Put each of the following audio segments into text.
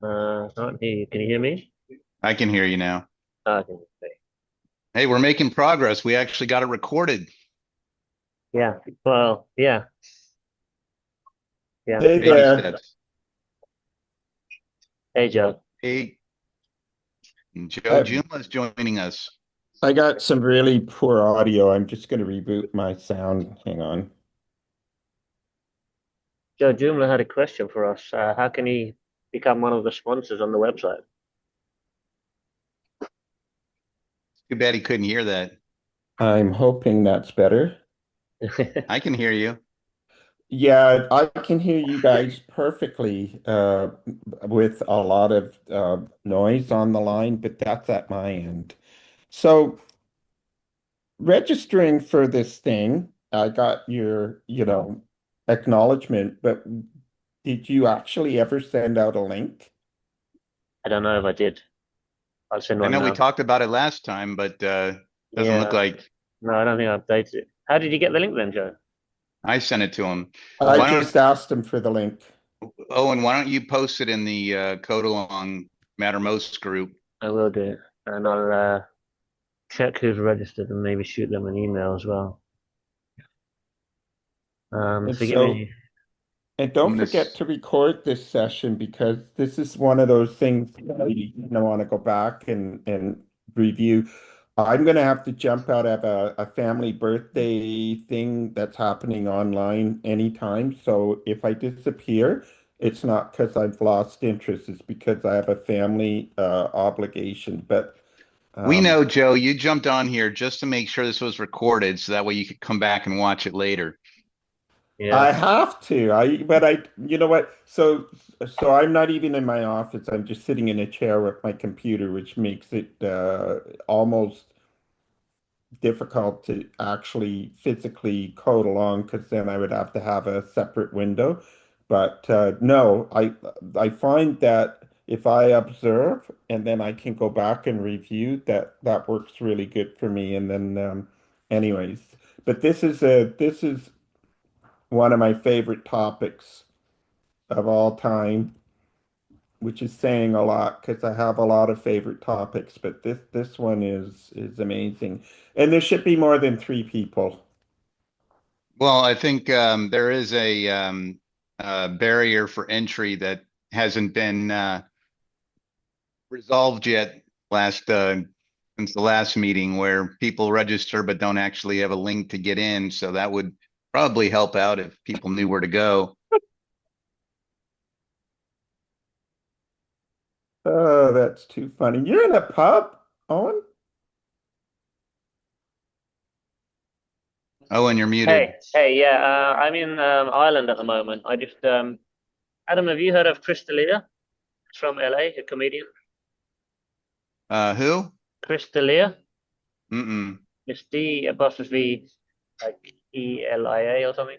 Can't hear you. Can you hear me? I can hear you now. I can see. Hey, we're making progress. We actually got it recorded. Yeah. Well, yeah. Yeah. Hey Baby there. steps. Hey, Joe. Hey, and Joe I, Juma is joining us. I got some really poor audio. I'm just going to reboot my sound. Hang on. Joe Jumla had a question for us. How can he become one of the sponsors on the website? Too bad he couldn't hear that. I'm hoping that's better. I can hear you. Yeah, I can hear you guys perfectly with a lot of noise on the line, but that's at my end. So, registering for this thing, I got your, acknowledgement, but did you actually ever send out a link? I don't know if I did. I'll send I one know we now. talked about it last time, but doesn't look Yeah. like No, I don't think I updated it. How did you get the link then, Joe? I sent it to him. I Why don't just asked him for the link. Owen, why don't you post it in the Code Along Mattermost group? I will do it. And I'll check who's registered and maybe shoot them an email as well. And So give so, me. and I'm don't gonna forget s- to record this session because this is one of those things you want to go back and review. I'm going to have to jump out of a family birthday thing that's happening online anytime. So if I disappear, it's not because I've lost interest, it's because I have a family obligation. But We um, know, Joe, you jumped on here just to make sure this was recorded so that way you could come back and watch it later. Yeah. I have to. You know what? So I'm not even in my office. I'm just sitting in a chair with my computer, which makes it almost difficult to actually physically code along because then I would have to have a separate window. But no, I find that if I observe and then I can go back and review that works really good for me. And then anyways, but this is one of my favorite topics of all time, which is saying a lot because I have a lot of favorite topics, but this one is amazing. And there should be more than three people. Well, I think there is a barrier for entry that hasn't been resolved yet last since the last meeting where people register but don't actually have a link to get in. So that would probably help out if people knew where to go. Oh, that's too funny. You're in a pub, Owen? Oh, and you're Hey, muted. hey, yeah. I'm in Ireland at the moment. I just Adam, have you heard of Chris D'Elia? He's from LA, a comedian. Who? Chris D'Elia. Mm-mm. It's D apostrophe like ELIA or something.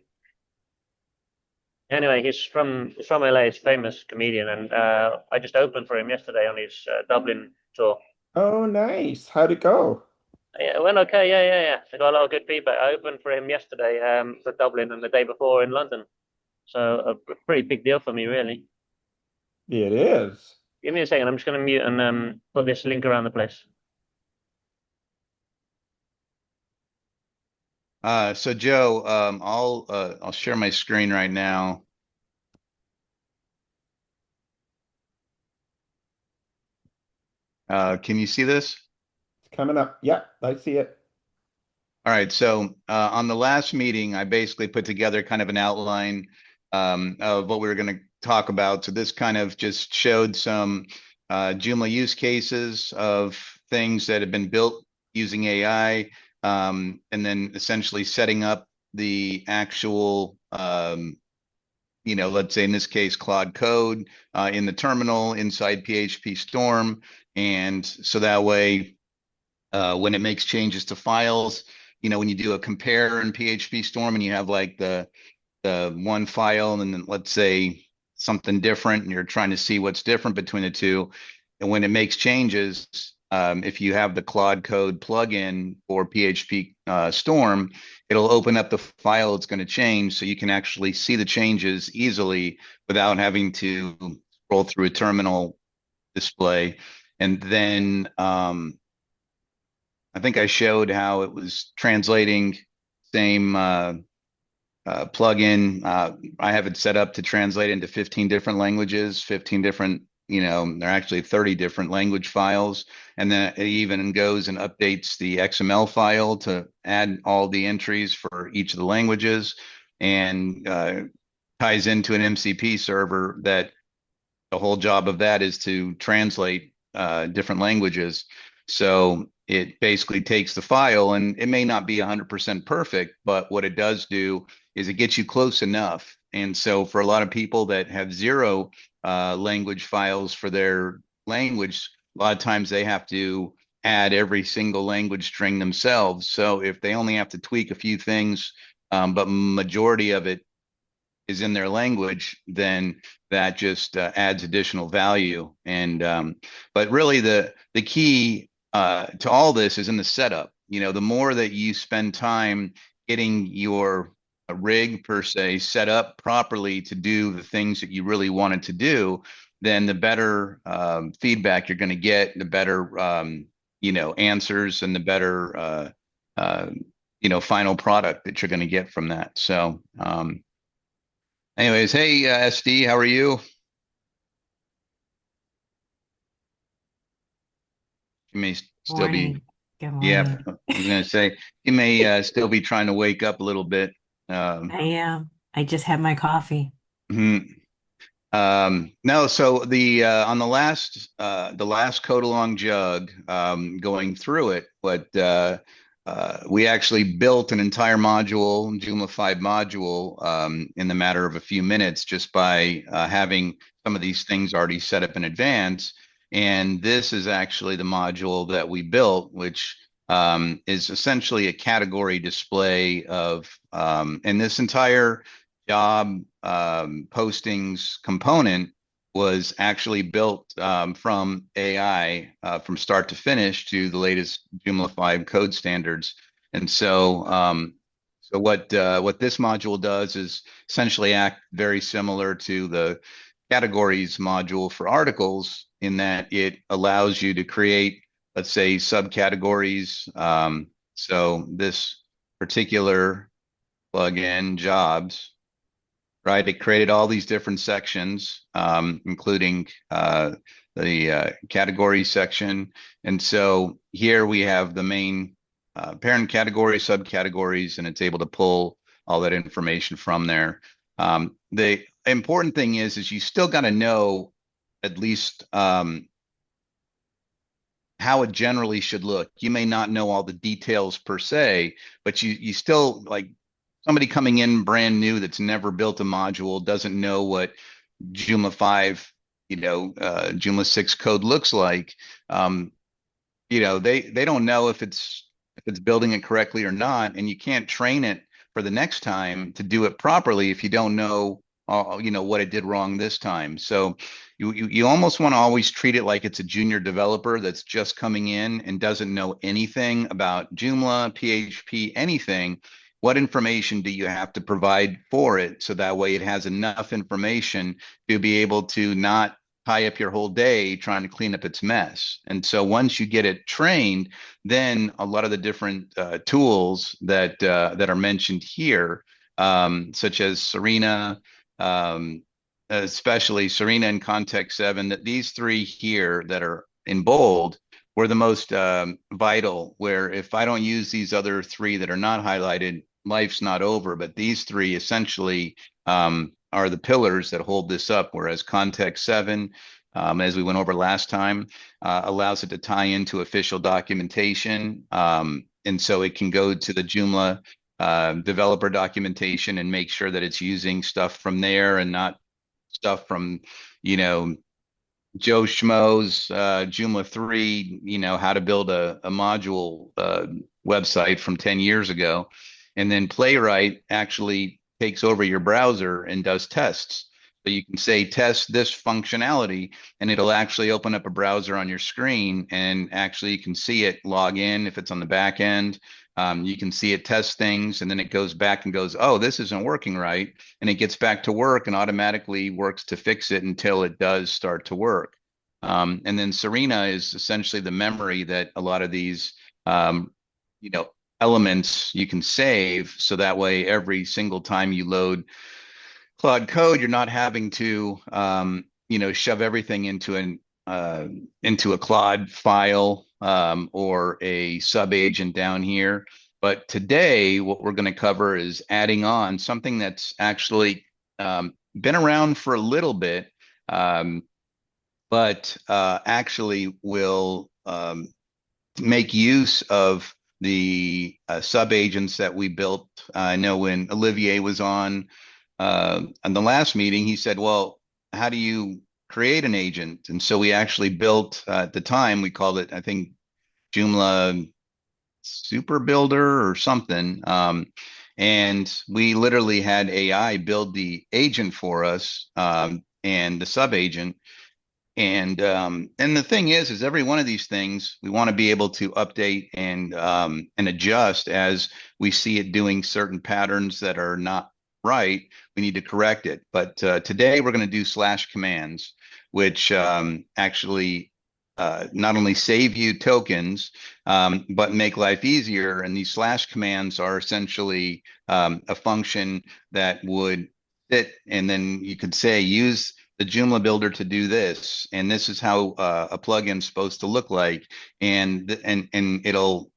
Anyway, he's from LA. He's a famous comedian, and I just opened for him yesterday on his Dublin tour. Oh, nice. How'd it go? Yeah, it went okay. Yeah, yeah, yeah. I got a lot of good feedback. I opened for him yesterday for Dublin and the day before in London. So a pretty big deal for me, really. It is. Give me a second. I'm just going to mute and put this link around the place. So Joe, I'll share my screen right now. Can you see this? It's coming up. Yeah, I see it. All right. So on the last meeting, I basically put together kind of an outline of what we were going to talk about. So this kind of just showed some Joomla use cases of things that have been built using AI, and then essentially setting up the actual, let's say in this case, Claude Code in the terminal inside PHP Storm. And so that way, when it makes changes to files, when you do a compare in PHP Storm and you have like the one file and then let's say something different and you're trying to see what's different between the two. And when it makes changes, if you have the Claude Code plugin for PHP Storm, it'll open up the file it's going to change, so you can actually see the changes easily without having to scroll through a terminal display. And then I think I showed how it was translating same plugin. I have it set up to translate into 15 different languages, 15 different, there are actually 30 different language files. And then it even goes and updates the XML file to add all the entries for each of the languages, and ties into an MCP server that the whole job of that is to translate different languages. So it basically takes the file, and it may not be 100% perfect, but what it does do is it gets you close enough. And so for a lot of people that have zero language files for their language, a lot of times they have to add every single language string themselves. So if they only have to tweak a few things, but majority of it is in their language, then that just adds additional value. And but really the key to all this is in the setup. The more that you spend time getting your rig per se set up properly to do the things that you really wanted to do, then the better feedback you're going to get, the better answers, and the better final product that you're going to get from that. So anyways, hey, SD, how are you? You may still be, Morning. Good yeah, morning. I was going to say, you may still be trying to wake up a little bit. I am. I just had my coffee. Mhm. No, so the on the last code along jug, going through it, what we actually built an entire module, Joomla 5 module, in the matter of a few minutes, just by having some of these things already set up in advance. And this is actually the module that we built, which is essentially a category display of, and this entire job postings component was actually built from AI from start to finish to the latest Joomla 5 code standards. And so what this module does is essentially act very similar to the categories module for articles, in that it allows you to create, let's say, subcategories. So this particular plugin, jobs, right? It created all these different sections, including the category section. And so here we have the main parent category, subcategories, and it's able to pull all that information from there. The important thing is you still got to know at least how it generally should look. You may not know all the details per se, but you still, like, somebody coming in brand new that's never built a module, doesn't know what Joomla 5, Joomla 6 code looks like. They don't know if it's building it correctly or not, and you can't train it for the next time to do it properly if you don't know what it did wrong this time. So you almost want to always treat it like it's a junior developer that's just coming in and doesn't know anything about Joomla, PHP, anything. What information do you have to provide for it, so that way it has enough information to be able to not tie up your whole day trying to clean up its mess? And so once you get it trained, then a lot of the different tools that are mentioned here, such as Serena, especially Serena and Context 7, that these three here that are in bold were the most vital, where if I don't use these other three that are not highlighted, life's not over. But these three essentially are the pillars that hold this up, whereas Context 7, as we went over last time, allows it to tie into official documentation. And so it can go to the Joomla developer documentation and make sure that it's using stuff from there and not stuff from, Joe Schmo's Joomla 3, how to build a module website from 10 years ago. And then Playwright actually takes over your browser and does tests. So you can say test this functionality, and it'll actually open up a browser on your screen, and actually you can see it log in if it's on the back end. You can see it test things, and then it goes back and goes, oh, this isn't working right. And it gets back to work and automatically works to fix it until it does start to work. And then Serena is essentially the memory that a lot of these, you know, elements you can save. So that way, every single time you load Claude Code, you're not having to, you know, shove everything into a Claude file or a sub agent down here. But today, what we're going to cover is adding on something that's actually been around for a little bit, but actually will make use of the sub agents that we built. I know when Olivier was on the last meeting, he said, well, how do you create an agent? And so we actually built, at the time, we called it, I think, Joomla Super Builder or something. And we literally had AI build the agent for us, and the sub agent. And the thing is every one of these things we want to be able to update and adjust as we see it doing certain patterns that are not right. We need to correct it. But today we're going to do slash commands, which actually not only save you tokens, but make life easier. And these slash commands are essentially a function that would sit, and then you could say use the Joomla builder to do this, and this is how a plugin is supposed to look like, and it'll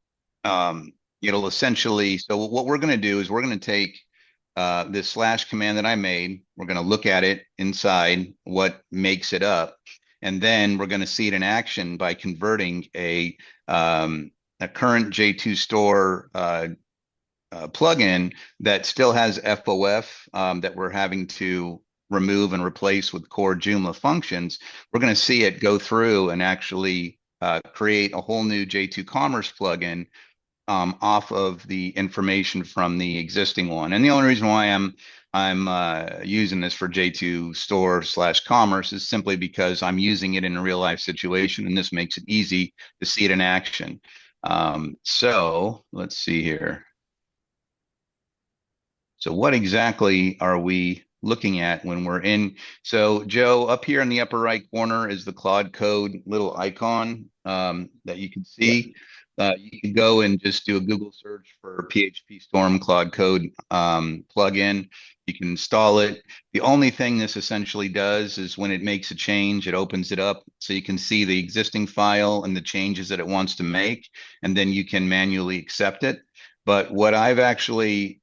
essentially. So what we're going to do is we're going to take this slash command that I made. We're going to look at it inside what makes it up, and then we're going to see it in action by converting a current J2 store plugin that still has FOF that we're having to remove and replace with core Joomla functions. We're going to see it go through and actually create a whole new J2 Commerce plugin off of the information from the existing one. And the only reason why I'm using this for J2 Store / Commerce is simply because I'm using it in a real life situation, and this makes it easy to see it in action. So let's see here. So what exactly are we looking at when we're in? So Joe, up here in the upper right corner is the Claude Code little icon that you can see. You can go and just do a Google search for PHP Storm Claude Code plugin. You can install it. The only thing this essentially does is when it makes a change, it opens it up so you can see the existing file and the changes that it wants to make, and then you can manually accept it. But what I've actually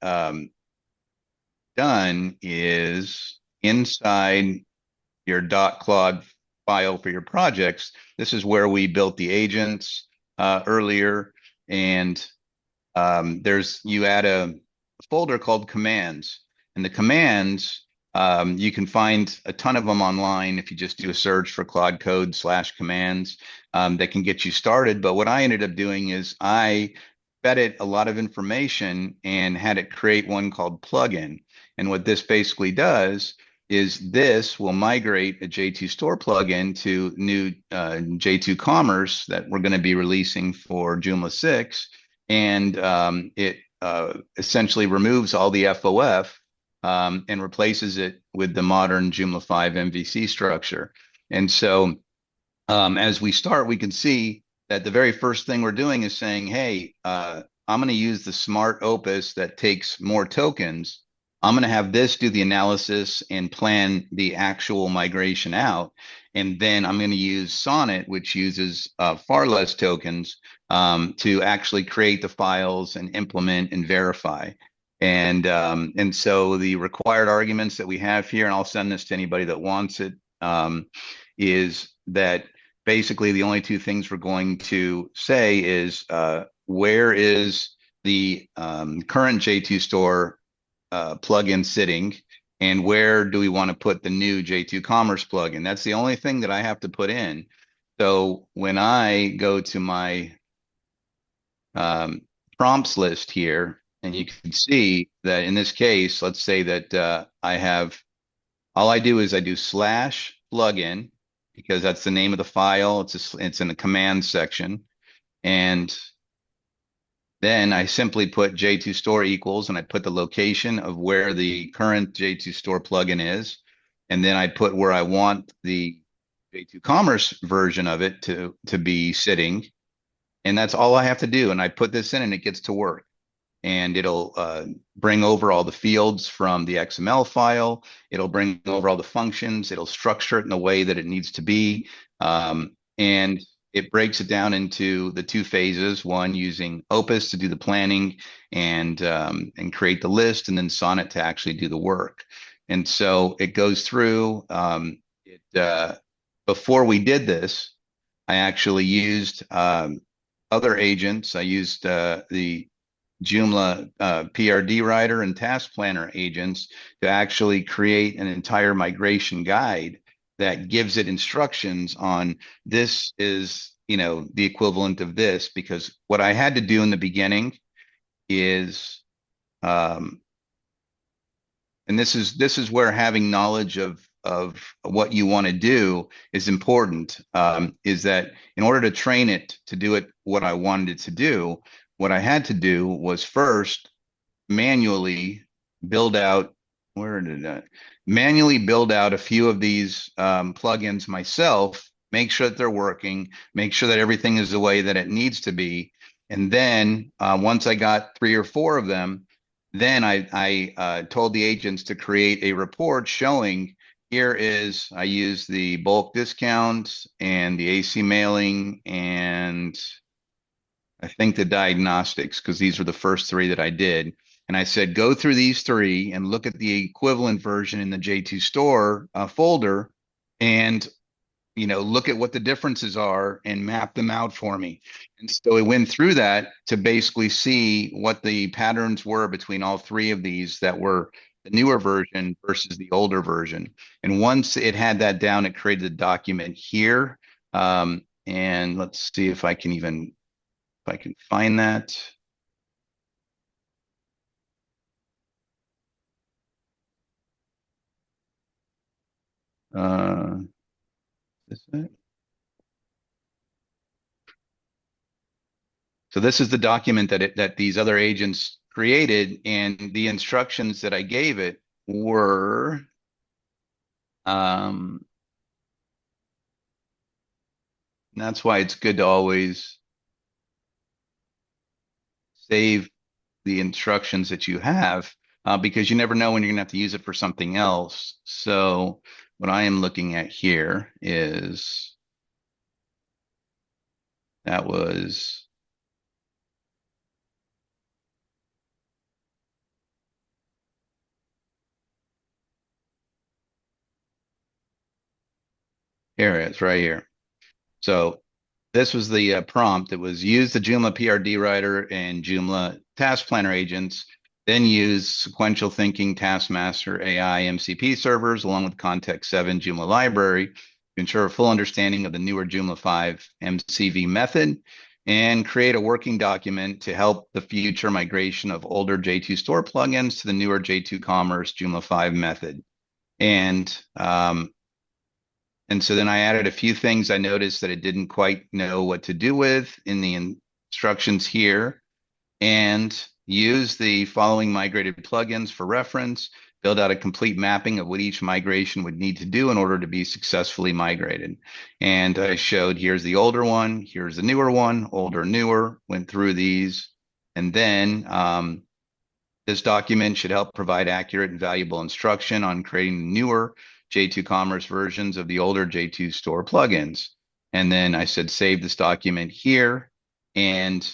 done is inside your .claude file for your projects, this is where we built the agents earlier, and you add a folder called commands, and the commands you can find a ton of them online if you just do a search for Claude Code / commands that can get you started. But what I ended up doing is I fed it a lot of information and had it create one called plugin. And what this basically does is this will migrate a J2 Store plugin to new J2 Commerce that we're going to be releasing for Joomla 6. And it essentially removes all the FOF and replaces it with the modern Joomla 5 MVC structure. And so as we start, we can see that the very first thing we're doing is saying, hey, I'm going to use the smart opus that takes more tokens. I'm going to have this do the analysis and plan the actual migration out. And then I'm going to use Sonnet, which uses far less tokens to actually create the files and implement and verify. And so the required arguments that we have here, and I'll send this to anybody that wants it, is that basically the only two things we're going to say is where is the current J2 Store plugin sitting, and where do we want to put the new J2 Commerce plugin? That's the only thing that I have to put in. So when I go to my prompts list here, and you can see that in this case, let's say that I have all I do is I do slash plugin because that's the name of the file. It's in the command section. And then I simply put J2 Store equals, and I put the location of where the current J2 Store plugin is. And then I put where I want the J2 Commerce version of it to be sitting. And that's all I have to do. And I put this in and it gets to work. And it'll bring over all the fields from the XML file. It'll bring over all the functions. It'll structure it in the way that it needs to be. And it breaks it down into the two phases, one using Opus to do the planning and create the list, and then Sonnet to actually do the work. And so it goes through. Before we did this, I actually used other agents. I used the Joomla PRD writer and task planner agents to actually create an entire migration guide that gives it instructions on this is, the equivalent of this, because what I had to do in the beginning is, and this is where having knowledge of what you want to do is important, is that in order to train it to do it what I wanted it to do, what I had to do was first manually build out a few of these plugins myself, make sure that they're working, make sure that everything is the way that it needs to be. And then once I got 3 or 4 of them, then I told the agents to create a report showing I use the bulk discounts and the AC mailing and I think the diagnostics, because these were the first 3 that I did. And I said, go through these 3 and look at the equivalent version in the J2 Store folder and, look at what the differences are and map them out for me. And so we went through that to basically see what the patterns were between all 3 of these that were the newer version versus the older version. And once it had that down, it created a document here. And let's see if I can find that. Is it? So this is the document that these other agents created, and the instructions that I gave it were, that's why it's good to always save the instructions that you have, because you never know when you're gonna have to use it for something else. So what I am looking at here is that was here it is right here. So this was the prompt. It was use the Joomla PRD writer and Joomla task planner agents, then use sequential thinking Taskmaster AI MCP servers along with Context 7 Joomla library to ensure a full understanding of the newer Joomla 5 MCV method and create a working document to help the future migration of older J2 Store plugins to the newer J2 Commerce Joomla 5 method. And so then I added a few things I noticed that it didn't quite know what to do with in the instructions here, and use the following migrated plugins for reference, build out a complete mapping of what each migration would need to do in order to be successfully migrated. And I showed here's the older one, here's the newer one, older, newer, went through these. And then this document should help provide accurate and valuable instruction on creating newer J2 Commerce versions of the older J2 Store plugins. And then I said, save this document here and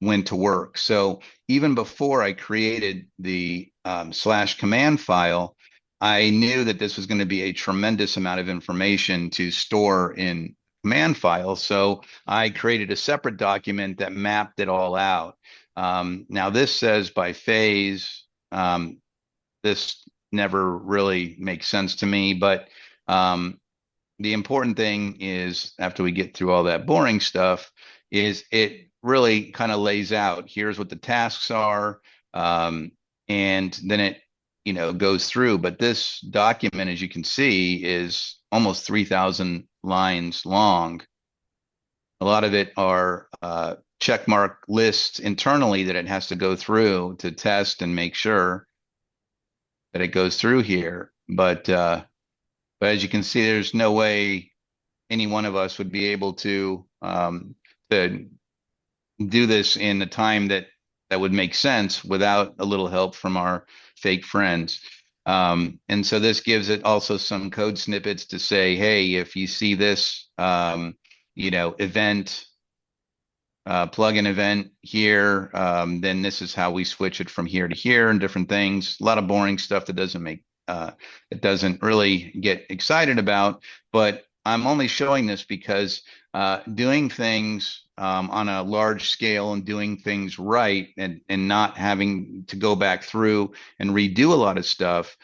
went to work. So even before I created the /command file, I knew that this was going to be a tremendous amount of information to store in command file. So I created a separate document that mapped it all out. Now this says by phase. This never really makes sense to me, but the important thing is, after we get through all that boring stuff, is it really kind of lays out, here's what the tasks are, and then it goes through. But this document, as you can see, is almost 3,000 lines long. A lot of it are check mark lists internally that it has to go through to test and make sure that it goes through here. But as you can see, there's no way any one of us would be able to do this in the time that would make sense without a little help from our fake friends. And so this gives it also some code snippets to say, hey, if you see this, event, plugin event here, then this is how we switch it from here to here and different things. A lot of boring stuff that it doesn't really get excited about, but I'm only showing this because doing things on a large scale and doing things right and not having to go back through and redo a lot of stuff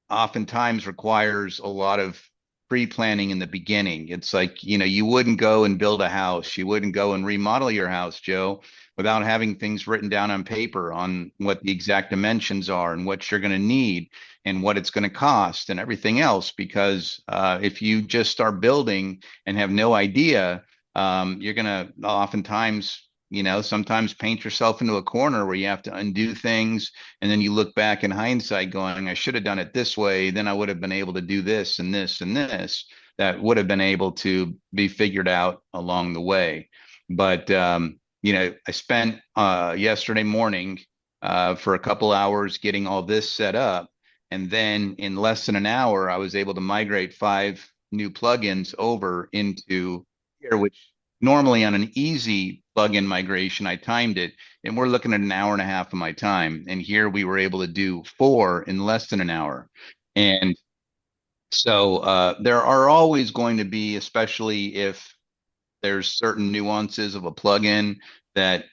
oftentimes requires a lot of pre-planning in the beginning. It's like, you wouldn't go and build a house. You wouldn't go and remodel your house, Joe, without having things written down on paper on what the exact dimensions are and what you're going to need and what it's going to cost and everything else. Because if you just start building and have no idea, you're going to oftentimes, sometimes paint yourself into a corner where you have to undo things. And then you look back in hindsight going, I should have done it this way. Then I would have been able to do this and this and this that would have been able to be figured out along the way. But, I spent yesterday morning for a couple hours getting all this set up. And then in less than an hour, I was able to migrate 5 new plugins over into here, which normally on an easy plugin migration, I timed it, and we're looking at an hour and a half of my time. And here we were able to do 4 in less than an hour. And so there are always going to be, especially if there's certain nuances of a plugin that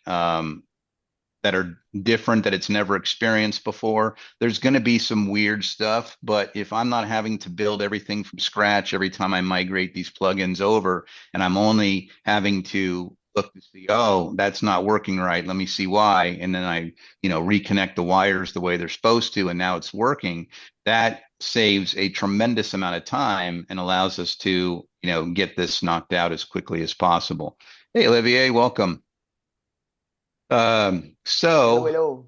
that are different, that it's never experienced before. There's going to be some weird stuff, but if I'm not having to build everything from scratch every time I migrate these plugins over, and I'm only having to look to see, oh, that's not working right, let me see why, and then I, reconnect the wires the way they're supposed to, and now it's working, that saves a tremendous amount of time and allows us to, get this knocked out as quickly as possible. Hey, Olivier, welcome. Hello.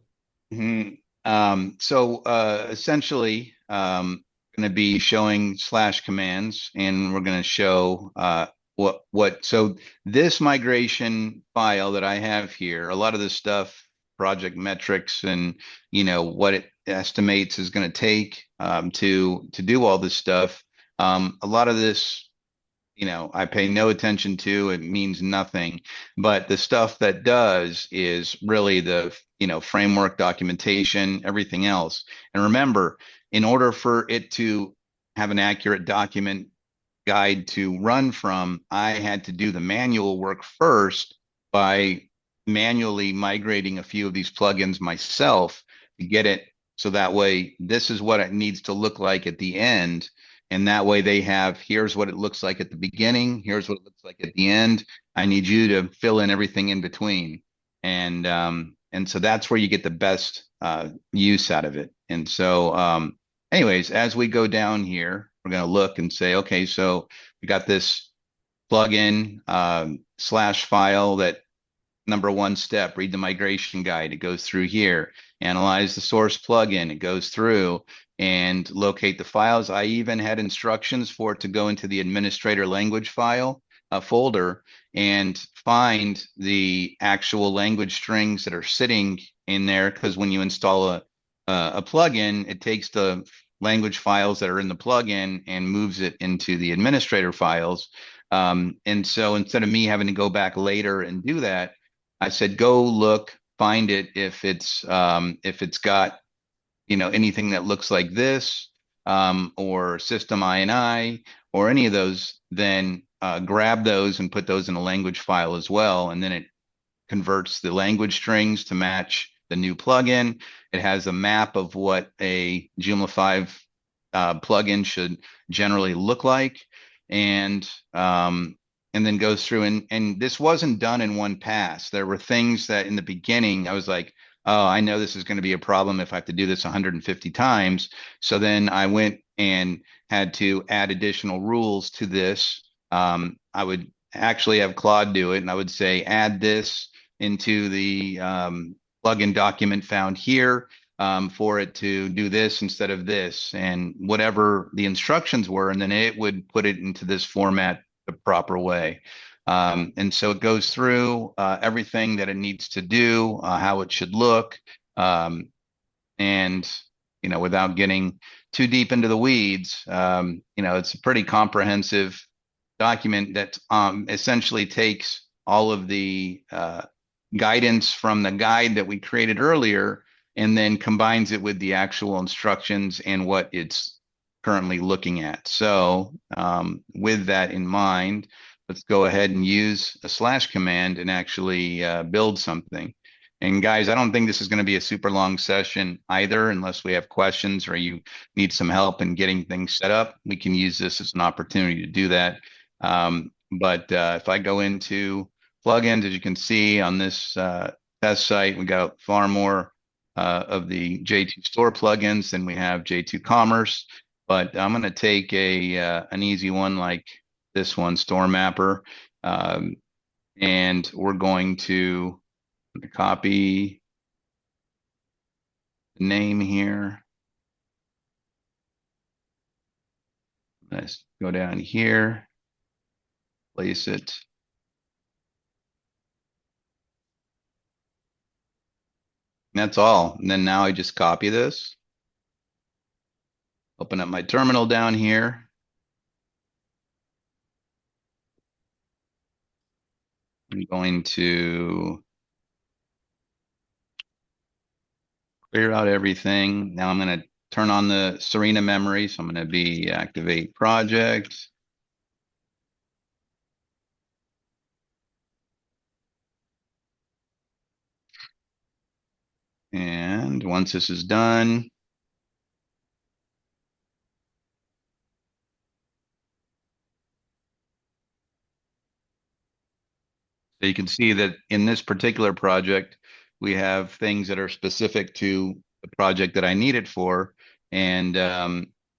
Essentially, going to be showing slash commands, and we're going to show so this migration file that I have here, a lot of this stuff, project metrics, and what it estimates is going to take to do all this stuff. A lot of this, I pay no attention to. It means nothing. But the stuff that does is really the, framework documentation, everything else. And remember, in order for it to have an accurate document guide to run from, I had to do the manual work first by manually migrating a few of these plugins myself to get it so that way this is what it needs to look like at the end. And that way they have, here's what it looks like at the beginning, here's what it looks like at the end. I need you to fill in everything in between. And so that's where you get the best use out of it. And so anyways, as we go down here, we're going to look and say, okay, so we got this plugin slash file that number 1 step, read the migration guide. It goes through here, analyze the source plugin. It goes through and locate the files. I even had instructions for it to go into the administrator language file folder and find the actual language strings that are sitting in there. Because when you install a plugin, it takes the language files that are in the plugin and moves it into the administrator files. And so instead of me having to go back later and do that, I said, go look, find it. If it's got, anything that looks like this, or system INI or any of those, then grab those and put those in a language file as well. And then it converts the language strings to match the new plugin. It has a map of what a Joomla 5 plugin should generally look like. And then goes through and this wasn't done in one pass. There were things that in the beginning I was like, oh, I know this is going to be a problem if I have to do this 150 times. So then I went and had to add additional rules to this. I would actually have Claude do it, and I would say, add this into the plugin document found here for it to do this instead of this, and whatever the instructions were, and then it would put it into this format the proper way. And so it goes through everything that it needs to do, how it should look, and without getting too deep into the weeds, it's a pretty comprehensive document that essentially takes all of the guidance from the guide that we created earlier and then combines it with the actual instructions and what it's currently looking at. So with that in mind, let's go ahead and use a slash command and actually build something. And guys, I don't think this is going to be a super long session either, unless we have questions or you need some help in getting things set up. We can use this as an opportunity to do that. But if I go into plugins, as you can see on this test site, we got far more of the J2 Store plugins than we have J2 Commerce. But I'm going to take an easy one like this one, Store Mapper, and we're going to copy the name here. Let's go down here, place it. And that's all. And then now I just copy this, open up my terminal down here. I'm going to clear out everything. Now I'm going to turn on the Serena memory. So I'm going to be activate project. And once this is done, so you can see that in this particular project, we have things that are specific to the project that I need it for. And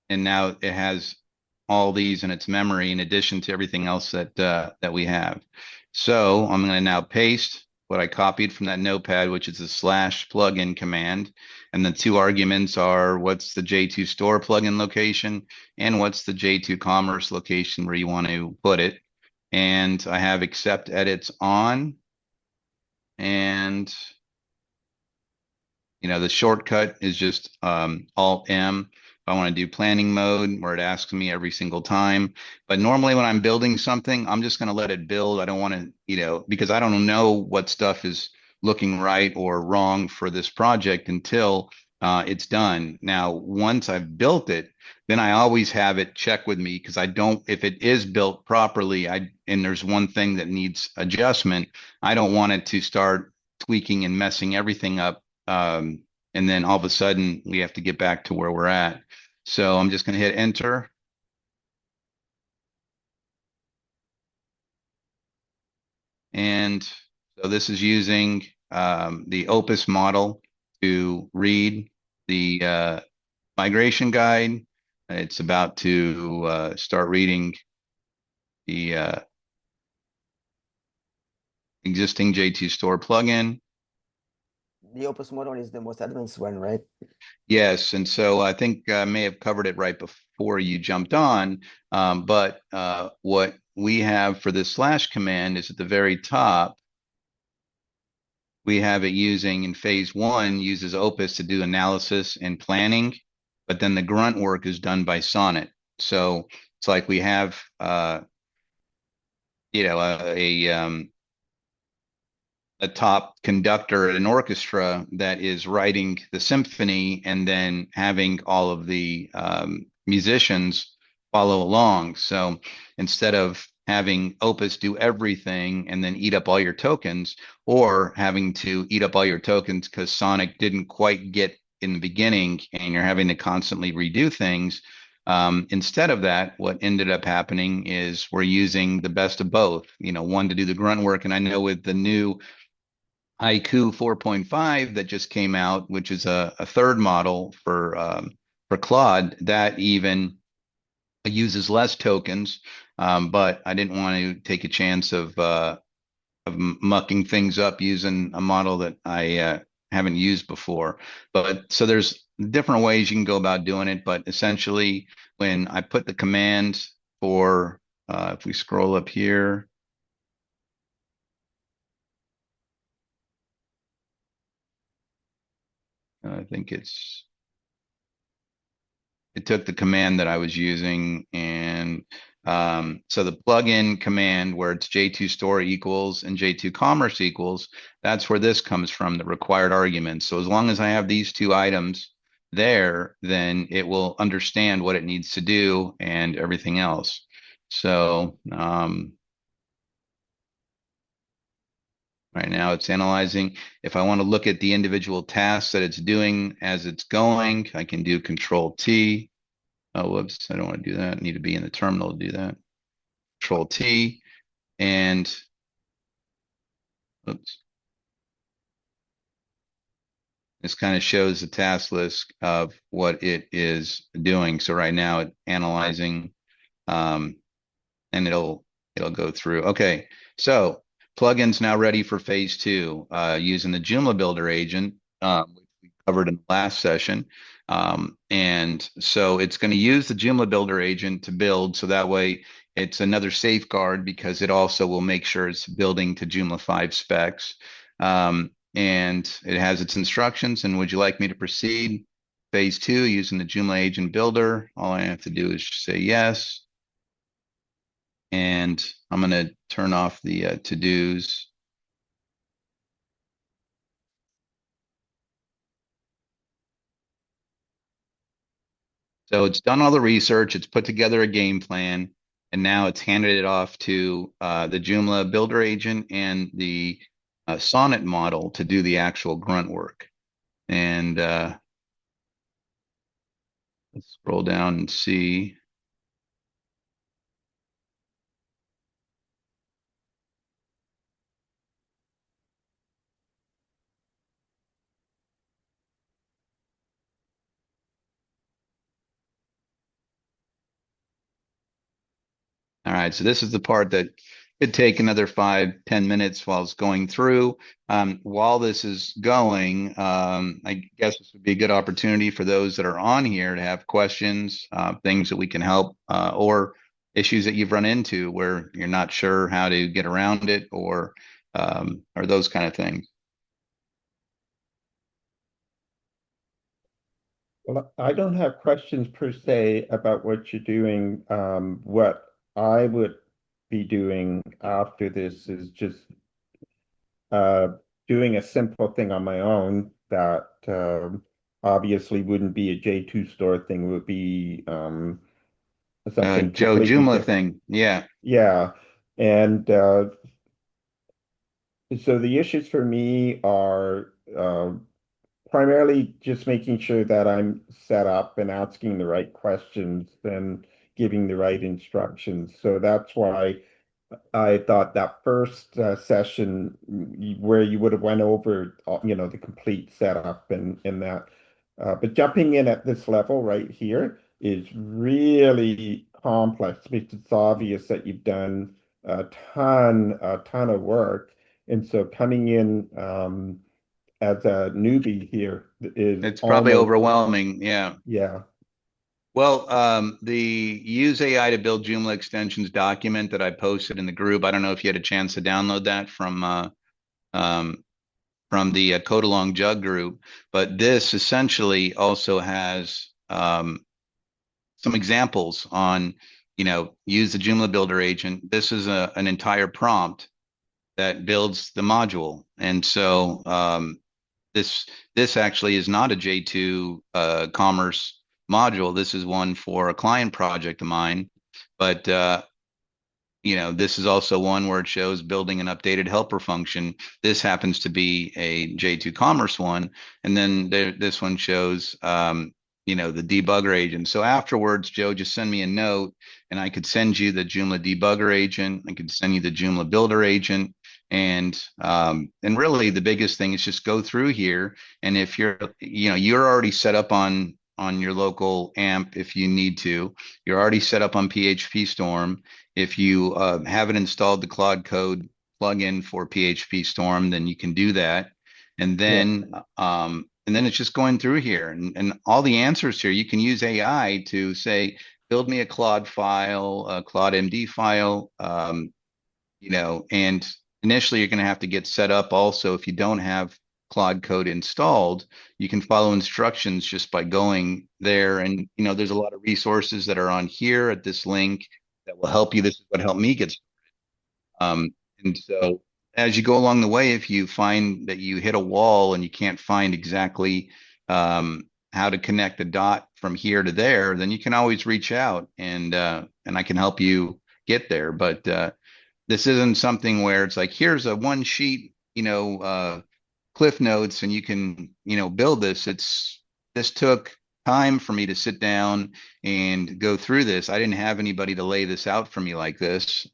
now it has all these in its memory in addition to everything else that we have. So I'm going to now paste what I copied from that notepad, which is the slash plugin command. And the two arguments are what's the J2 Store plugin location and what's the J2 Commerce location where you want to put it. And I have accept edits on, and the shortcut is just Alt M. I want to do planning mode where it asks me every single time. But normally when I'm building something, I'm just going to let it build. I don't want to, because I don't know what stuff is looking right or wrong for this project until it's done. Now, once I've built it, then I always have it check with me, because if it is built properly, and there's one thing that needs adjustment, I don't want it to start tweaking and messing everything up. And then all of a sudden we have to get back to where we're at. So I'm just going to hit enter. And so this is using the Opus model to read the migration guide. It's about to start reading the existing J2 Store plugin. The Opus model is the most advanced one, right? Yes, and so I think I may have covered it right before you jumped on, but what we have for this slash command is at the very top. We have it using in phase 1, uses Opus to do analysis and planning, but then the grunt work is done by Sonnet. So it's like we have a top conductor at an orchestra that is writing the symphony and then having all of the musicians follow along. So instead of having Opus do everything and then eat up all your tokens, or having to eat up all your tokens because Sonic didn't quite get in the beginning and you're having to constantly redo things, instead of that, what ended up happening is we're using the best of both, one to do the grunt work. And I know with the new Haiku 4.5 that just came out, which is a third model for Claude that even uses less tokens. But I didn't want to take a chance of mucking things up using a model that I haven't used before. But so there's different ways you can go about doing it. But essentially, when I put the command for, if we scroll up here, I think it took the command that I was using, and so the plugin command where it's J2 store equals and J2 commerce equals, that's where this comes from, the required arguments. So as long as I have these two items there, then it will understand what it needs to do and everything else. So right now it's analyzing. If I want to look at the individual tasks that it's doing as it's going, I can do Control T. Oh, whoops, I don't want to do that. I need to be in the terminal to do that. Control T, and oops. This kind of shows the task list of what it is doing. So right now it's analyzing, and it'll go through. Okay, so plugin's now ready for phase 2 using the Joomla Builder agent, which we covered in the last session. And so it's going to use the Joomla Builder agent to build, so that way it's another safeguard because it also will make sure it's building to Joomla 5 specs. And it has its instructions. And would you like me to proceed? Phase 2 using the Joomla agent builder. All I have to do is say yes. And I'm going to turn off the to-dos. So it's done all the research, it's put together a game plan, and now it's handed it off to the Joomla Builder agent and the Sonnet model to do the actual grunt work. And let's scroll down and see. All right, so this is the part that could take another 5-10 minutes while it's going through. While this is going, I guess this would be a good opportunity for those that are on here to have questions, things that we can help, or issues that you've run into where you're not sure how to get around it, or those kind of things. Well, I don't have questions per se about what you're doing. What I would be doing after this is just doing a simple thing on my own that obviously wouldn't be a J2 store thing, would be something Joe completely Joomla different. thing, yeah. Yeah. And so the issues for me are primarily just making sure that I'm set up and asking the right questions and giving the right instructions. So that's why I thought that first session where you would have went over, the complete setup and that. But jumping in at this level right here is really complex because it's obvious that you've done a ton of work. And so coming in as a newbie here is It's probably almost, overwhelming, yeah. yeah. Well, the use AI to build Joomla extensions document that I posted in the group, I don't know if you had a chance to download that from the Code Along Jug group, but this essentially also has some examples on, use the Joomla Builder agent. This is an entire prompt that builds the module. And so this actually is not a J2 commerce module. This is one for a client project of mine, but this is also one where it shows building an updated helper function. This happens to be a J2 commerce one, and then this one shows the debugger agent. So afterwards, Joe, just send me a note, and I could send you the Joomla debugger agent. I could send you the Joomla builder agent, And really the biggest thing is just go through here. And if you're already set up on your local AMP, if you need to, you're already set up on PHP Storm. If you haven't installed the Claude Code plugin for PHP Storm, then you can do that. And then it's just going through here and all the answers here. You can use AI to say, build me a Claude file, a Claude MD file, and initially you're going to have to get set up also. If you don't have Claude Code installed, you can follow instructions just by going there. And, there's a lot of resources that are on here at this link that will help you. This is what helped me get started. And so as you go along the way, if you find that you hit a wall and you can't find exactly how to connect the dot from here to there, then you can always reach out and I can help you get there. But this isn't something where it's like, here's a one sheet, Cliff Notes, and you can, build this. This took time for me to sit down and go through this. I didn't have anybody to lay this out for me like this.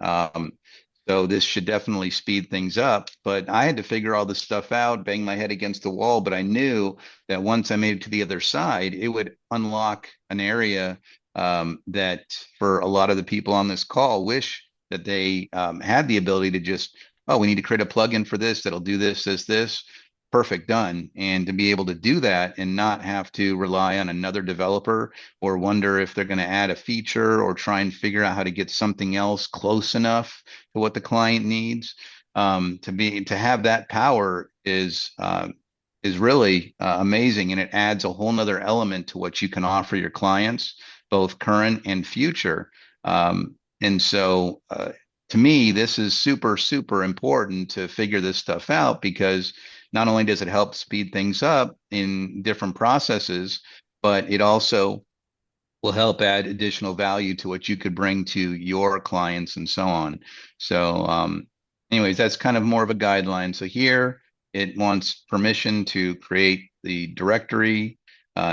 So this should definitely speed things up, but I had to figure all this stuff out, bang my head against the wall. But I knew that once I made it to the other side, it would unlock an area that for a lot of the people on this call wish that they had the ability to just, we need to create a plugin for this that'll do this. Perfect, done. And to be able to do that and not have to rely on another developer or wonder if they're going to add a feature or try and figure out how to get something else close enough to what the client needs. To have that power is really amazing, and it adds a whole nother element to what you can offer your clients, both current and future. And so to me, this is super, super important to figure this stuff out, because not only does it help speed things up in different processes, but it also will help add additional value to what you could bring to your clients and so on. So anyways, that's kind of more of a guideline. So here it wants permission to create the directory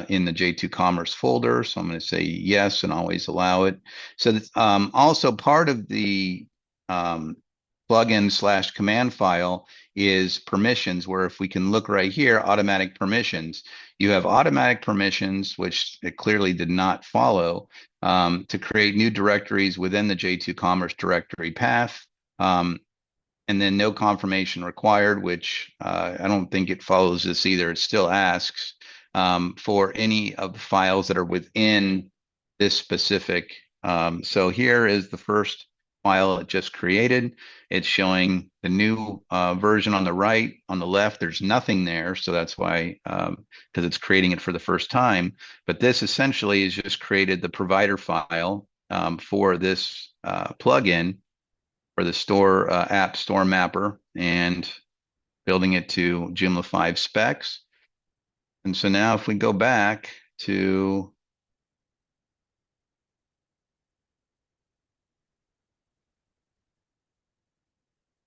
in the J2 Commerce folder. So I'm going to say yes and always allow it. So that's, also part of the plugin/command file is permissions, where if we can look right here, automatic permissions, you have automatic permissions, which it clearly did not follow, to create new directories within the J2 Commerce directory path. And then no confirmation required, which I don't think it follows this either. It still asks for any of the files that are within this specific. So here is the first file it just created. It's showing the new version on the right. On the left, there's nothing there. So that's why, because it's creating it for the first time. But this essentially is just created the provider file for this plugin for the store app store mapper, and building it to Joomla 5 specs. And so now if we go back to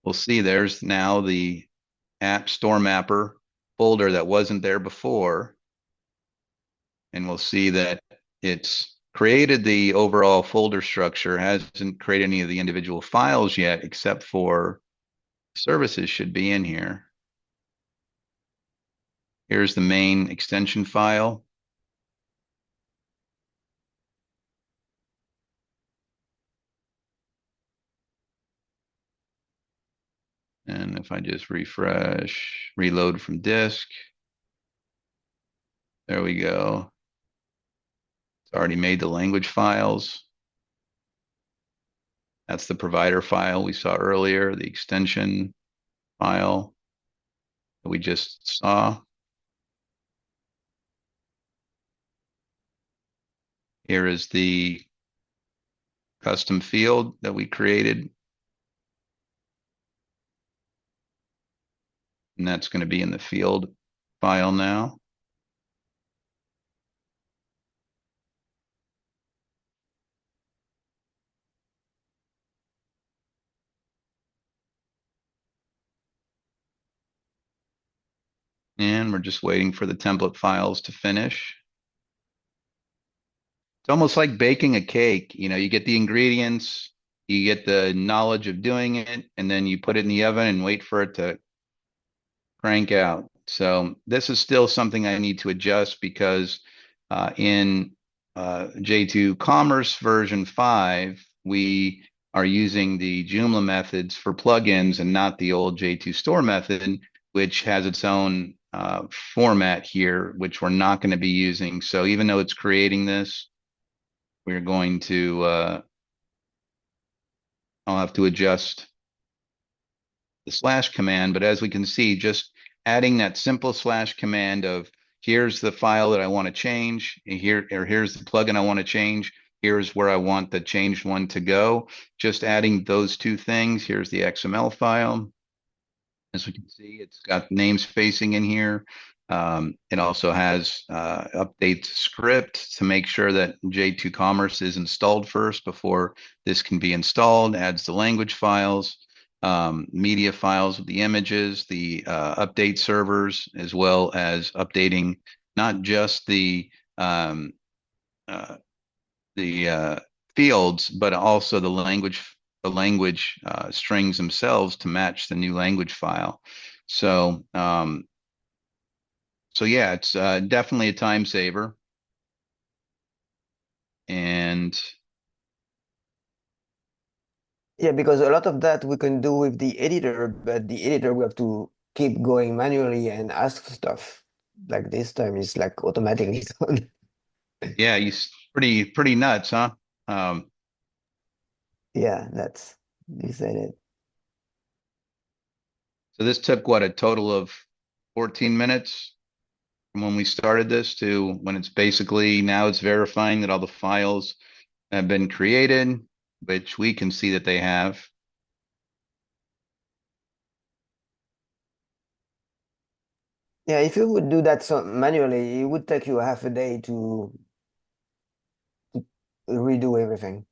we'll see there's now the app store mapper folder that wasn't there before. And we'll see that it's created the overall folder structure, hasn't created any of the individual files yet, except for services should be in here. Here's the main extension file. And if I just refresh, reload from disk, there we go. It's already made the language files. That's the provider file we saw earlier, the extension file that we just saw. Here is the custom field that we created. And that's going to be in the field file now. And we're just waiting for the template files to finish. It's almost like baking a cake. You know, you get the ingredients, you get the knowledge of doing it, and then you put it in the oven and wait for it to crank out. So this is still something I need to adjust because in J2 Commerce version 5, we are using the Joomla methods for plugins and not the old J2 Store method, which has its own format here, which we're not going to be using. So even though it's creating this, we're going to, I'll have to adjust the slash command. But as we can see, just adding that simple slash command of here's the file that I want to change, here's the plugin I want to change, here's where I want the changed one to go. Just adding those two things. Here's the XML file. As we can see, it's got namespacing in here. It also has update script to make sure that J2 Commerce is installed first before this can be installed. Adds the language files, media files with the images, the update servers, as well as updating not just the fields, but also the language strings themselves to match the new language file. So yeah, it's definitely a time saver. And Yeah, because a lot of that we can do with the editor, but the editor we have to keep going manually and ask stuff. Like this time it's like automatically done. yeah, pretty nuts, huh? Yeah, you said it. So this took what, a total of 14 minutes from when we started this to when it's basically now it's verifying that all the files have been created, which we can see that they have. Yeah, if you would do that manually, it would take you half a day to redo everything.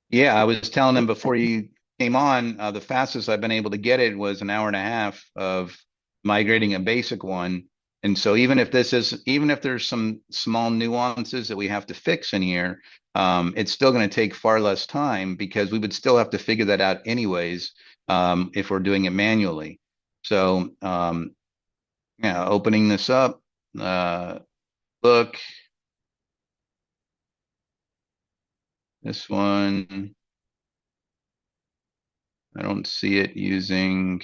Yeah, I was telling them before you came on, the fastest I've been able to get it was an hour and a half of migrating a basic one. And so even if there's some small nuances that we have to fix in here, it's still going to take far less time because we would still have to figure that out anyways, if we're doing it manually. So, yeah, opening this up, look, this one, I don't see it using.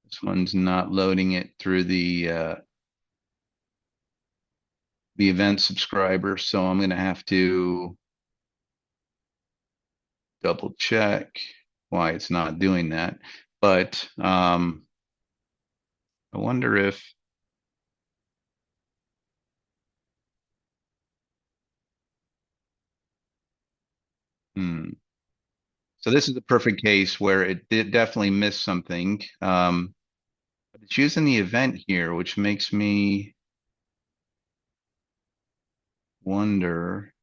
This one's not loading it through the event subscriber, so I'm going to have to double check why it's not doing that. But I wonder if so this is the perfect case where it did definitely miss something. But it's using the event here, which makes me wonder.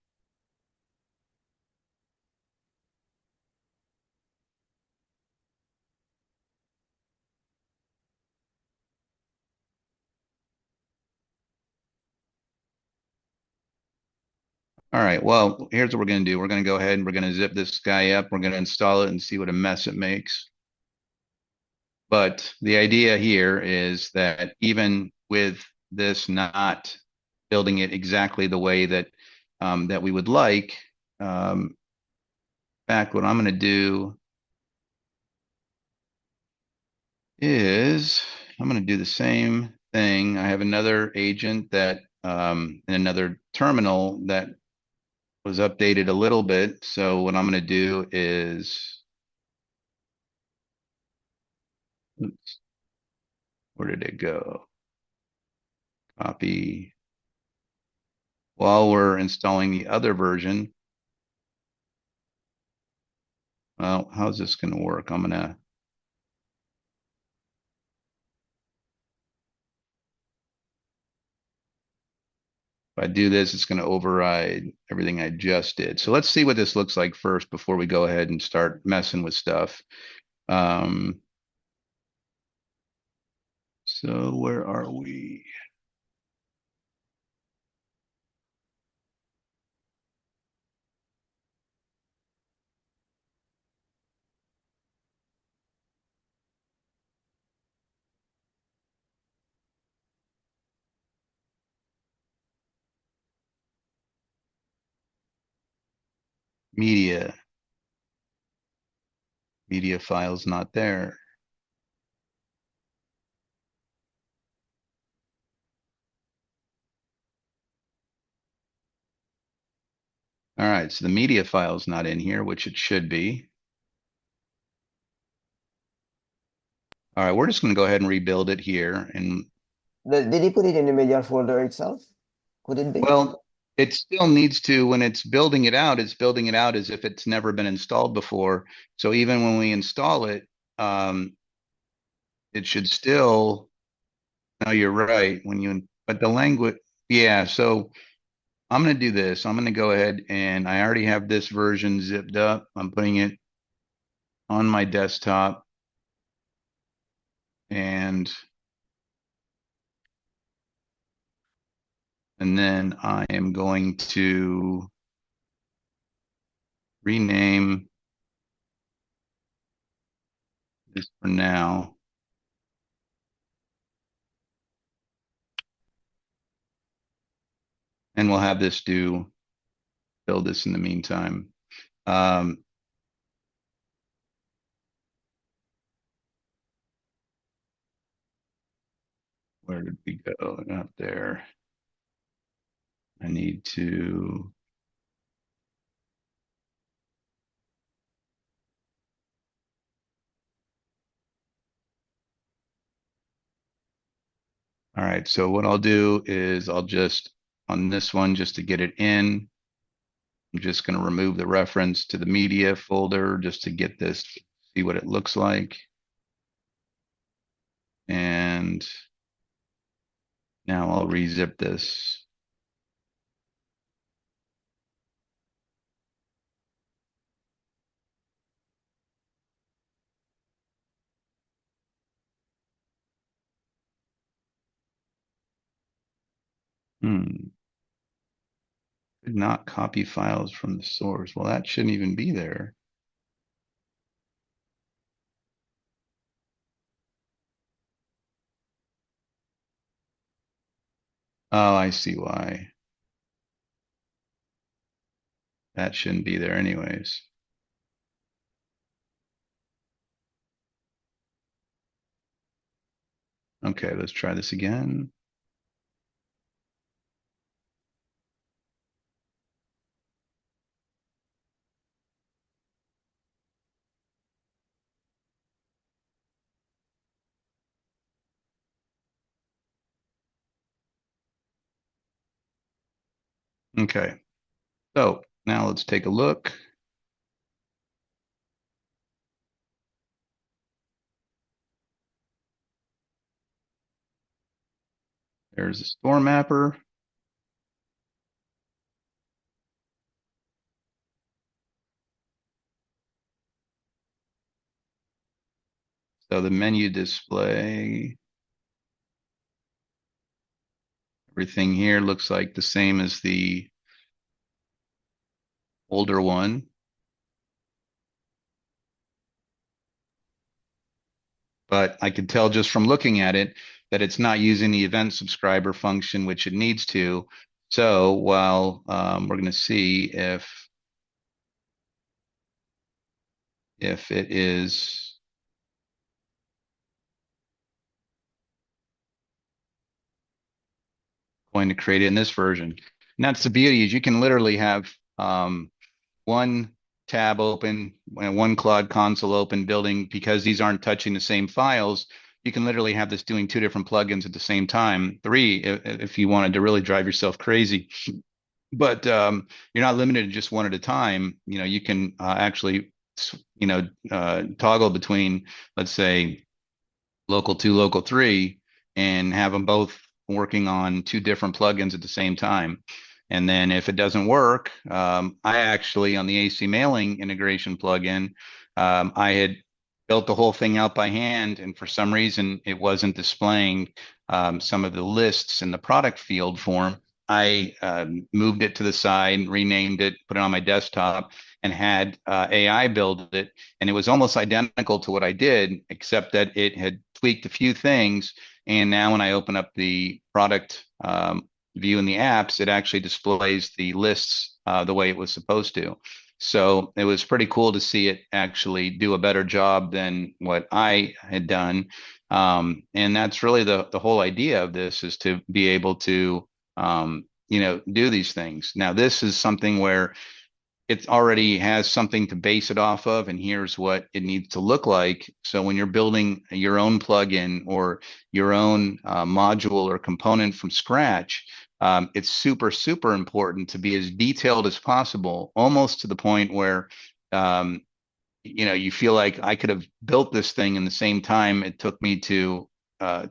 All right, well, here's what we're going to do. We're going to go ahead and we're going to zip this guy up. We're going to install it and see what a mess it makes. But the idea here is that even with this not building it exactly the way that that we would like, in fact, what I'm going to do is I'm going to do the same thing. I have another agent that in another terminal that was updated a little bit. So what I'm going to do is, oops, where did it go? Copy. While we're installing the other version, well, how's this going to work? I'm going to if I do this, it's going to override everything I just did. So let's see what this looks like first before we go ahead and start messing with stuff. So So where are we? Media. Media file's not there. All right, so the media file's not in here, which it should be. All right, we're just going to go ahead and rebuild it here. And Did he put it in the media folder itself? Could it be? well, it still needs to, when it's building it out, it's building it out as if it's never been installed before. So even when we install it, it should still, no, you're right. But the language, yeah, so I'm going to do this. I'm going to go ahead and I already have this version zipped up. I'm putting it on my desktop and then I am going to rename this for now. And we'll have this build this in the meantime. Where did we go? Not there. I need to. All right, so what I'll do is I'll just, on this one, just to get it in, I'm just going to remove the reference to the media folder just to get this, see what it looks like. And now I'll rezip this. Could not copy files from the source. Well, that shouldn't even be there. Oh, I see why. That shouldn't be there anyways. Okay, let's try this again. Okay, so now let's take a look. There's a store mapper. So the menu display, everything here looks like the same as the older one. But I could tell just from looking at it that it's not using the event subscriber function, which it needs to. So while we're going to see if it is going to create it in this version. And that's the beauty, is you can literally have one tab open and one Claude console open building, because these aren't touching the same files. You can literally have this doing two different plugins at the same time, three if you wanted to really drive yourself crazy. But you're not limited to just one at a time. You know, you can actually, toggle between, let's say, local 2, local 3, and have them both working on two different plugins at the same time. And then if it doesn't work, I actually, on the AC mailing integration plugin, I had built the whole thing out by hand, and for some reason it wasn't displaying some of the lists in the product field form. I moved it to the side, renamed it, put it on my desktop, and had AI build it. And it was almost identical to what I did, except that it had tweaked a few things. And now when I open up the product view in the apps, it actually displays the lists the way it was supposed to. So it was pretty cool to see it actually do a better job than what I had done. And that's really the whole idea of this, is to be able to, do these things. Now, this is something where it already has something to base it off of, and here's what it needs to look like. So when you're building your own plugin or your own module or component from scratch, it's super, super important to be as detailed as possible, almost to the point where, you feel like I could have built this thing in the same time it took me to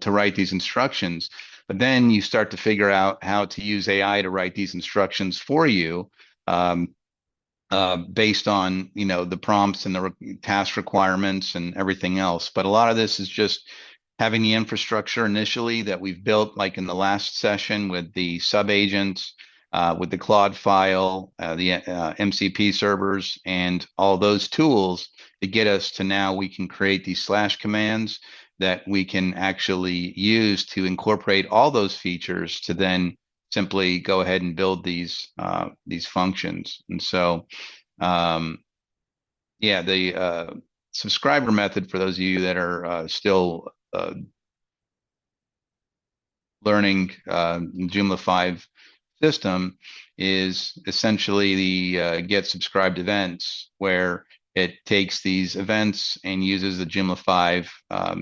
write these instructions. But then you start to figure out how to use AI to write these instructions for you, based on, the prompts and the task requirements and everything else. But a lot of this is just having the infrastructure initially that we've built, like in the last session with the subagents, with the Claude file, the MCP servers, and all those tools to get us to now we can create these slash commands that we can actually use to incorporate all those features to then simply go ahead and build these functions. And so, the subscriber method, for those of you that are still learning Joomla 5 system, is essentially the get subscribed events, where it takes these events and uses the Joomla 5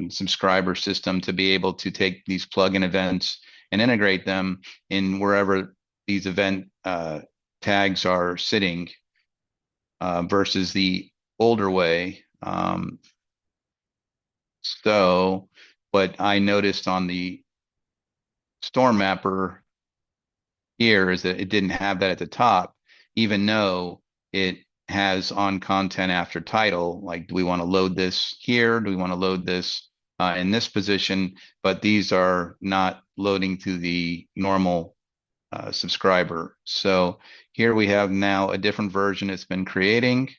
subscriber system to be able to take these plugin events and integrate them in wherever these event tags are sitting, versus the older way. So what I noticed on the Storm Mapper here is that it didn't have that at the top, even though it has on content after title. Like, do we want to load this here? Do we want to load this in this position? But these are not loading to the normal subscriber. So here we have now a different version it's been creating.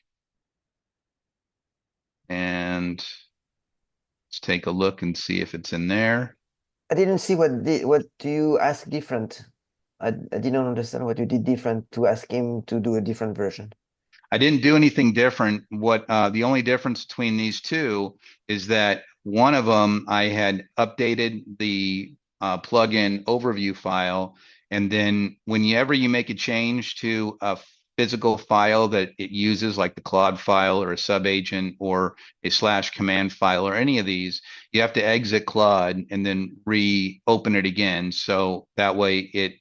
And let's take a look and see if it's in there. I didn't see what do you ask different? I didn't understand what you did different to ask him to do a different version. I didn't do anything different. What the only difference between these two is that one of them I had updated the plugin overview file, and then whenever you make a change to a physical file that it uses, like the Claude file or a subagent or a slash command file or any of these, you have to exit Claude and then reopen it again. So that way it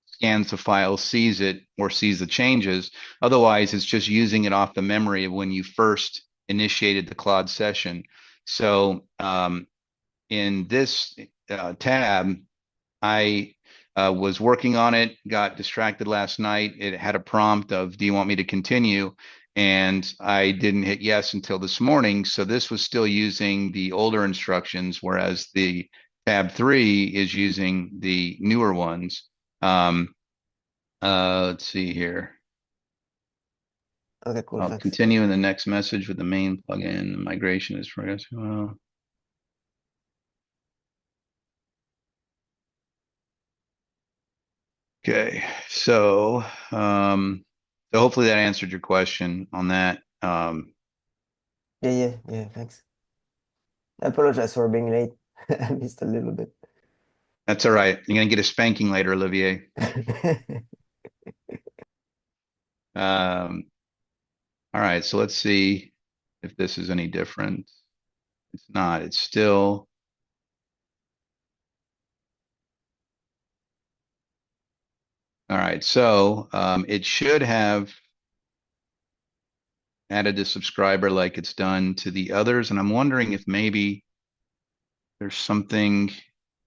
scans the file, sees it, or sees the changes. Otherwise, it's just using it off the memory of when you first initiated the Claude session. So in this tab, I was working on it, got distracted last night. It had a prompt of, do you want me to continue? And I didn't hit yes until this morning. So this was still using the older instructions, whereas the tab 3 is using the newer ones. Let's see here. Okay, cool. I'll Thanks. continue in the next message with the main plugin. Migration is progressing. Okay, so hopefully that answered your question on that. Yeah, thanks. I apologize for being late. I missed a little bit. That's all right. You're gonna get a spanking later, Olivier. All right, so let's see if this is any different. It's not. It's still. All right, so it should have added a subscriber like it's done to the others, and I'm wondering if maybe there's something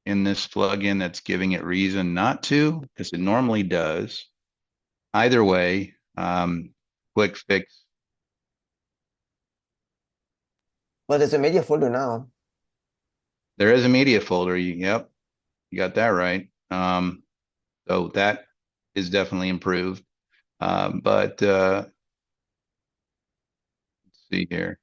in this plugin that's giving it reason not to, because it normally does. Either way, quick fix. Well, there's a media folder now. There is a media folder. Yep, you got that right. So that is definitely improved. But let's see here.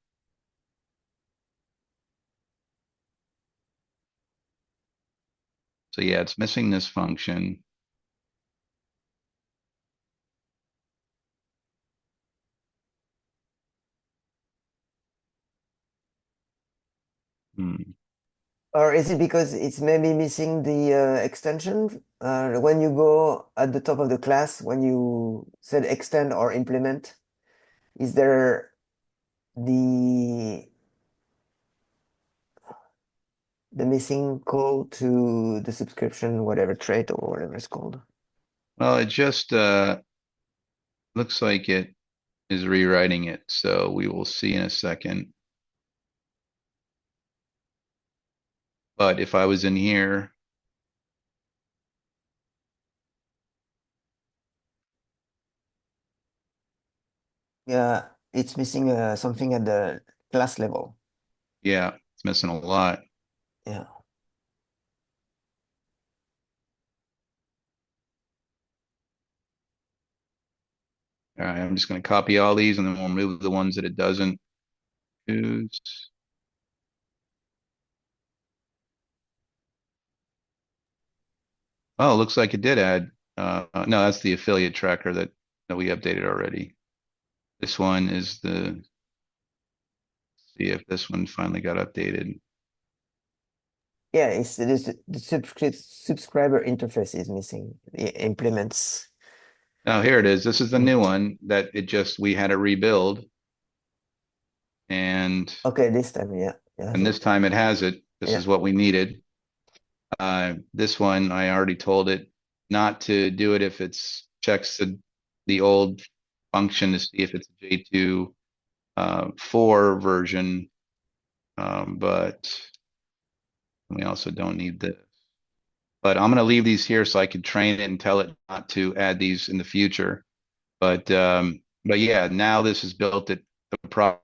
So yeah, it's missing this function. Or is it because it's maybe missing the extension? When you go at the top of the class, when you said extend or implement, is there the missing call to the subscription, whatever trait or whatever it's called? Well, it just looks like it is rewriting it. So we will see in a second. But if I was in here, Yeah, it's missing something at the class level. yeah, it's missing a lot. Yeah. All right, I'm just going to copy all these and then we'll remove the ones that it doesn't use. Oh, it looks like it did add. No, that's the affiliate tracker that we updated already. This one is the, see if this one finally got updated. Yeah, it's the subscriber interface is missing. It implements. Oh, here it is. This is the new one that we had to rebuild. And Okay, this time, yeah. and this time it has it. This Yeah. is what we needed. This one, I already told it not to do it if it's checks the old function to see if it's a J2 4 version. But we also don't need this. But I'm going to leave these here so I can train it and tell it not to add these in the future. But yeah, now this is built at the proper